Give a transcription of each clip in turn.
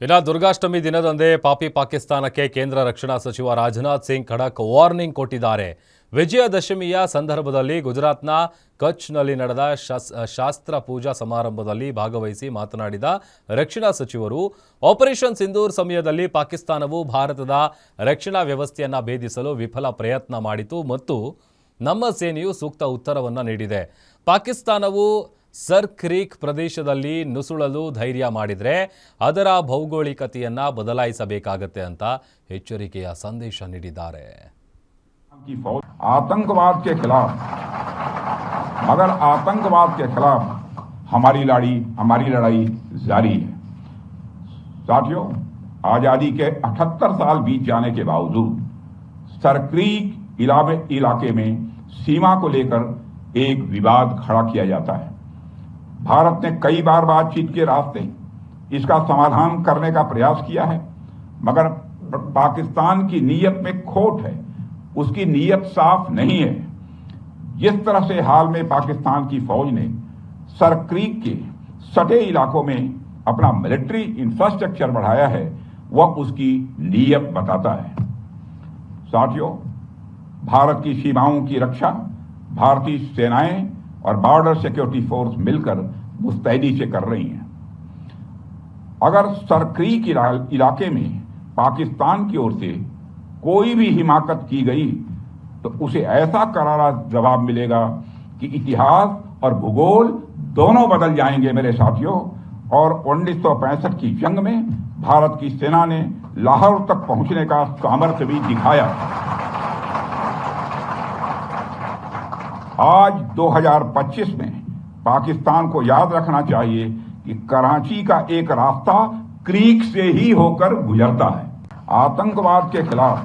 ಇನ್ನು ದುರ್ಗಾಷ್ಟಮಿ ದಿನದಂದೇ ಪಾಪಿ ಪಾಕಿಸ್ತಾನಕ್ಕೆ ಕೇಂದ್ರ ರಕ್ಷಣಾ ಸಚಿವ ರಾಜನಾಥ್ ಸಿಂಗ್ ಖಡಕ್ ವಾರ್ನಿಂಗ್ ಕೊಟ್ಟಿದ್ದಾರೆ. ವಿಜಯದಶಮಿಯ ಸಂದರ್ಭದಲ್ಲಿ ಗುಜರಾತ್ನ ಕಚ್ನಲ್ಲಿ ನಡೆದ ಶಾಸ್ತ್ರ ಪೂಜಾ ಸಮಾರಂಭದಲ್ಲಿ ಭಾಗವಹಿಸಿ ಮಾತನಾಡಿದ ರಕ್ಷಣಾ ಸಚಿವರು, ಆಪರೇಷನ್ ಸಿಂಧೂರ್ ಸಮಯದಲ್ಲಿ ಪಾಕಿಸ್ತಾನವು ಭಾರತದ ರಕ್ಷಣಾ ವ್ಯವಸ್ಥೆಯನ್ನು ಭೇದಿಸಲು ವಿಫಲ ಪ್ರಯತ್ನ ಮಾಡಿತು ಮತ್ತು ನಮ್ಮ ಸೇನೆಯು ಸೂಕ್ತ ಉತ್ತರವನ್ನು ನೀಡಿದೆ. ಪಾಕಿಸ್ತಾನವು ಸರ್ ಕ್ರೀಕ್ ಪ್ರದೇಶದಲ್ಲಿ ನುಸುಳಲು ಧೈರ್ಯ ಮಾಡಿದರೆ ಅದರ ಭೌಗೋಳಿಕತೆಯನ್ನು ಬದಲಾಯಿಸಬೇಕಾಗತ್ತೆ ಅಂತ ಎಚ್ಚರಿಕೆಯ ಸಂದೇಶ ನೀಡಿದ್ದಾರೆ. आतंकवाद के खिलाफ मगर आतंकवाद के खिलाफ हमारी लड़ाई जारी है. साथियों, आजादी के 78 साल बीत जाने के बावजूद सरक्रीक इलाके में सीमा को लेकर एक विवाद खड़ा किया जाता है. भारत ने कई बार बातचीत के रास्ते इसका समाधान करने का प्रयास किया है, मगर पाकिस्तान की नीयत में खोट है. उसकी नीयत साफ नहीं है. जिस तरह से हाल में पाकिस्तान की फौज ने सरक्रीक के सटे इलाकों में अपना मिलिट्री इंफ्रास्ट्रक्चर बढ़ाया है, वह उसकी नीयत बताता है. साथियों, भारत की सीमाओं की रक्षा भारतीय सेनाएं और बॉर्डर सिक्योरिटी फोर्स मिलकर मुस्तैदी से कर रही हैं. अगर सरक्रीक इलाके में पाकिस्तान की ओर से कोई भी हिमाकत की गई तो उसे ऐसा करारा जवाब मिलेगा कि इतिहास और भूगोल दोनों बदल जाएंगे मेरे साथियों. और 1965 की जंग में भारत की सेना ने लाहौर तक पहुंचने का सामर्थ्य भी दिखाया. आज 2025 में पाकिस्तान को याद रखना चाहिए कि कराची का एक रास्ता क्रीक से ही होकर गुजरता है. आतंकवाद के खिलाफ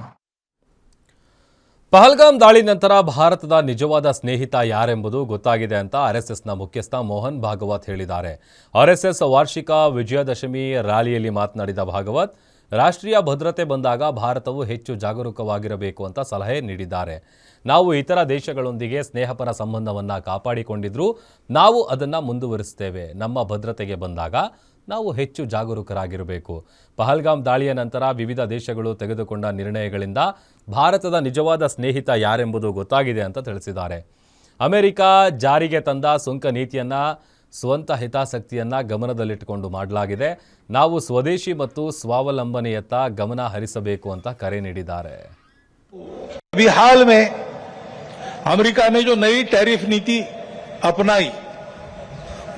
ಪಹಲ್ಗಾಮ್ ದಾಳಿ ನಂತರ ಭಾರತದ ನಿಜವಾದ ಸ್ನೇಹಿತ ಯಾರೆಂಬುದು ಗೊತ್ತಾಗಿದೆ ಅಂತ ಆರ್ಎಸ್ಎಸ್ನ ಮುಖ್ಯಸ್ಥ ಮೋಹನ್ ಭಾಗವತ್ ಹೇಳಿದ್ದಾರೆ. ಆರ್ಎಸ್ಎಸ್ ವಾರ್ಷಿಕ ವಿಜಯದಶಮಿ ರ್ಯಾಲಿಯಲ್ಲಿ ಮಾತನಾಡಿದ ಭಾಗವತ್, ರಾಷ್ಟ್ರೀಯ ಭದ್ರತೆ ಬಂದಾಗ ಭಾರತವು ಹೆಚ್ಚು ಜಾಗರೂಕವಾಗಿರಬೇಕು ಅಂತ ಸಲಹೆ ನೀಡಿದ್ದಾರೆ. ನಾವು ಇತರ ದೇಶಗಳೊಂದಿಗೆ ಸ್ನೇಹಪರ ಸಂಬಂಧವನ್ನು ಕಾಪಾಡಿಕೊಂಡಿದ್ರೂ ನಾವು ಅದನ್ನು ಮುಂದುವರಿಸುತ್ತೇವೆ. ನಮ್ಮ ಭದ್ರತೆಗೆ ಬಂದಾಗ ನಾವು ಹೆಚ್ಚು ಜಾಗರೂಕರಾಗಿರಬೇಕು. ಪಹಲ್ಗಾಮ್ ದಾಳಿಯ ನಂತರ ವಿವಿಧ ದೇಶಗಳು ತೆಗೆದುಕೊಂಡ ನಿರ್ಣಯಗಳಿಂದ ಭಾರತದ ನಿಜವಾದ ಸ್ನೇಹಿತ ಯಾರೆಂಬುದು ಗೊತ್ತಾಗಿದೆ ಅಂತ ತಿಳಿಸಿದ್ದಾರೆ. ಅಮೆರಿಕ ಜಾರಿಗೆ ತಂದ ಸುಂಕ ನೀತಿಯನ್ನು ಸ್ವಂತ ಹಿತಾಸಕ್ತಿಯನ್ನು ಗಮನದಲ್ಲಿಟ್ಟುಕೊಂಡು ಮಾಡಲಾಗಿದೆ. ನಾವು ಸ್ವದೇಶಿ ಮತ್ತು ಸ್ವಾವಲಂಬನೆಯತ್ತ ಗಮನ ಹರಿಸಬೇಕು ಅಂತ ಕರೆ ನೀಡಿದ್ದಾರೆ. अभी हाल में अमेरिका ने जो नई टैरिफ नीति अपनाई,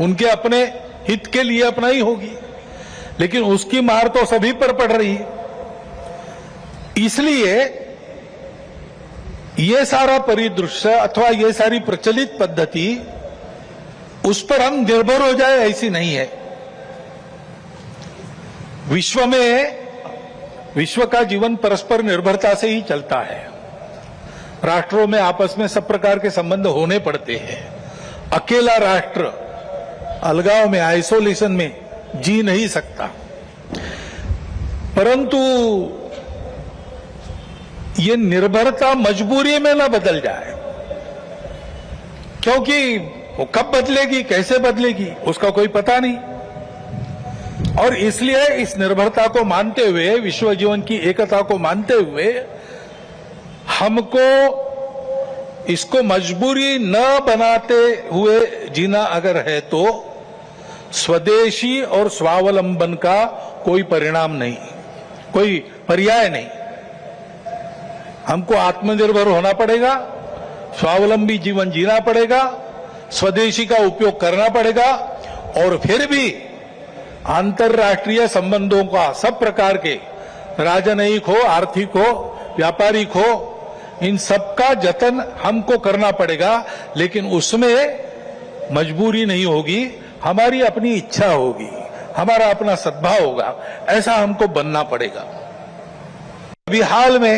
उनके अपने हित के लिए अपनाई होगी, लेकिन उसकी मार तो सभी पर पड़ रही है. इसलिए ये सारा परिदृश्य अथवा ये सारी प्रचलित पद्धति उस पर हम निर्भर हो जाए ऐसी नहीं है. विश्व का जीवन परस्पर निर्भरता से ही चलता है. राष्ट्रों में आपस में सब प्रकार के संबंध होने पड़ते हैं. अकेला राष्ट्र अलगाव में, आइसोलेशन में जी नहीं सकता. परंतु ये निर्भरता मजबूरी में न बदल जाए, क्योंकि वो कब बदलेगी, कैसे बदलेगी, उसका कोई पता नहीं. और इसलिए इस निर्भरता को मानते हुए, विश्व जीवन की एकता को मानते हुए, हमको इसको मजबूरी न बनाते हुए जीना अगर है तो स्वदेशी और स्वावलंबन का कोई परिणाम नहीं, कोई पर्याय नहीं. हमको आत्मनिर्भर होना पड़ेगा, स्वावलंबी जीवन जीना पड़ेगा, स्वदेशी का उपयोग करना पड़ेगा. और फिर भी अंतर्राष्ट्रीय संबंधों का सब प्रकार के, राजनयिक हो, आर्थिक हो, व्यापारिक हो, इन सबका जतन हमको करना पड़ेगा. लेकिन उसमें मजबूरी नहीं होगी, हमारी अपनी इच्छा होगी, हमारा अपना सद्भाव होगा. ऐसा हमको बनना पड़ेगा. अभी हाल में